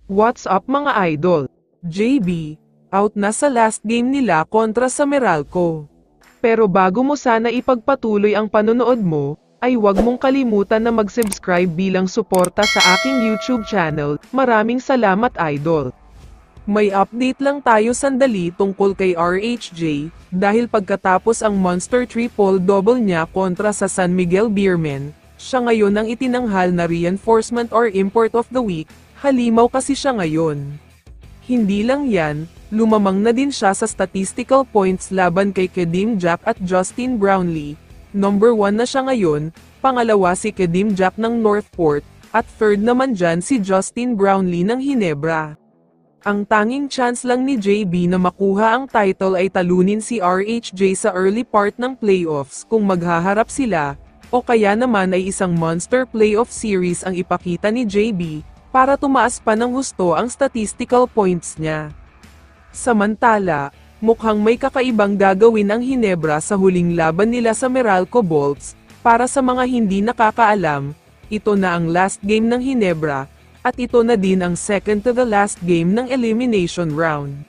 What's up mga idol? JB, out na sa last game nila kontra sa Meralco. Pero bago mo sana ipagpatuloy ang panonood mo, ay huwag mong kalimutan na mag-subscribe bilang suporta sa aking YouTube channel. Maraming salamat idol. May update lang tayo sandali tungkol kay RHJ, dahil pagkatapos ang monster triple-double niya kontra sa San Miguel Beermen, siya ngayon ang itinanghal na reinforcement or import of the week. Halimaw kasi siya ngayon. Hindi lang yan, lumamang na din siya sa statistical points laban kay Kedim Jack at Justin Brownlee. Number 1 na siya ngayon, pangalawa si Kedim Jack ng Northport, at third naman dyan si Justin Brownlee ng Ginebra. Ang tanging chance lang ni JB na makuha ang title ay talunin si RHJ sa early part ng playoffs kung maghaharap sila, o kaya naman ay isang monster playoff series ang ipakita ni JB, para tumaas pa ng husto ang statistical points niya. Samantala, mukhang may kakaibang gagawin ang Ginebra sa huling laban nila sa Meralco Bolts. Para sa mga hindi nakakaalam, ito na ang last game ng Ginebra, at ito na din ang second to the last game ng elimination round.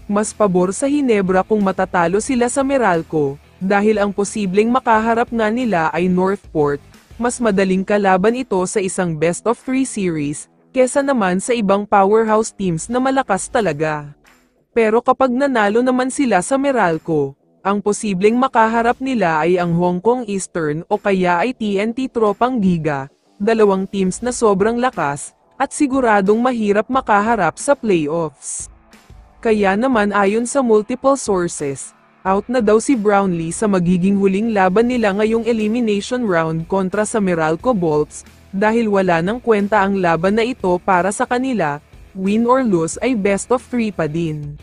Mas pabor sa Ginebra kung matatalo sila sa Meralco, dahil ang posibleng makaharap nga nila ay Northport. Mas madaling kalaban ito sa isang best of 3 series, kesa naman sa ibang powerhouse teams na malakas talaga. Pero kapag nanalo naman sila sa Meralco, ang posibleng makaharap nila ay ang Hong Kong Eastern o kaya ay TNT Tropang Giga, dalawang teams na sobrang lakas, at siguradong mahirap makaharap sa playoffs. Kaya naman ayon sa multiple sources, out na daw si Brownlee sa magiging huling laban nila ngayong elimination round kontra sa Meralco Bolts, dahil wala nang kwenta ang laban na ito para sa kanila, win or lose ay best of 3 pa din.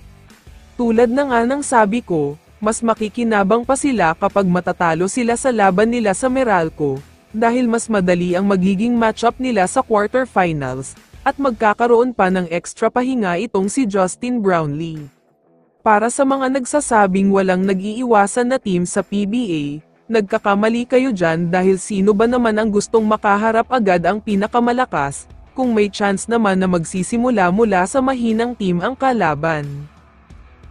Tulad na nga ng sabi ko, mas makikinabang pa sila kapag matatalo sila sa laban nila sa Meralco, dahil mas madali ang magiging matchup nila sa quarterfinals, at magkakaroon pa ng extra pahinga itong si Justin Brownlee. Para sa mga nagsasabing walang nag-iiwasan na team sa PBA, nagkakamali kayo dyan dahil sino ba naman ang gustong makaharap agad ang pinakamalakas, kung may chance naman na magsisimula mula sa mahinang team ang kalaban.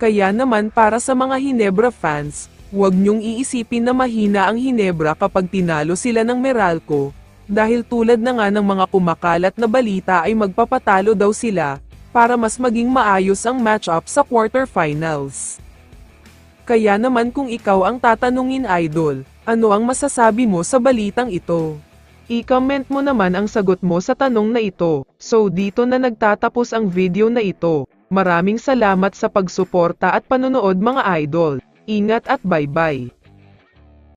Kaya naman para sa mga Ginebra fans, huwag niyong iisipin na mahina ang Ginebra kapag tinalo sila ng Meralco, dahil tulad na nga ng mga kumakalat na balita ay magpapatalo daw sila, para mas maging maayos ang matchup sa quarterfinals. Kaya naman kung ikaw ang tatanungin idol, ano ang masasabi mo sa balitang ito? I-comment mo naman ang sagot mo sa tanong na ito. So dito na nagtatapos ang video na ito. Maraming salamat sa pagsuporta at panonood mga idol. Ingat at bye-bye.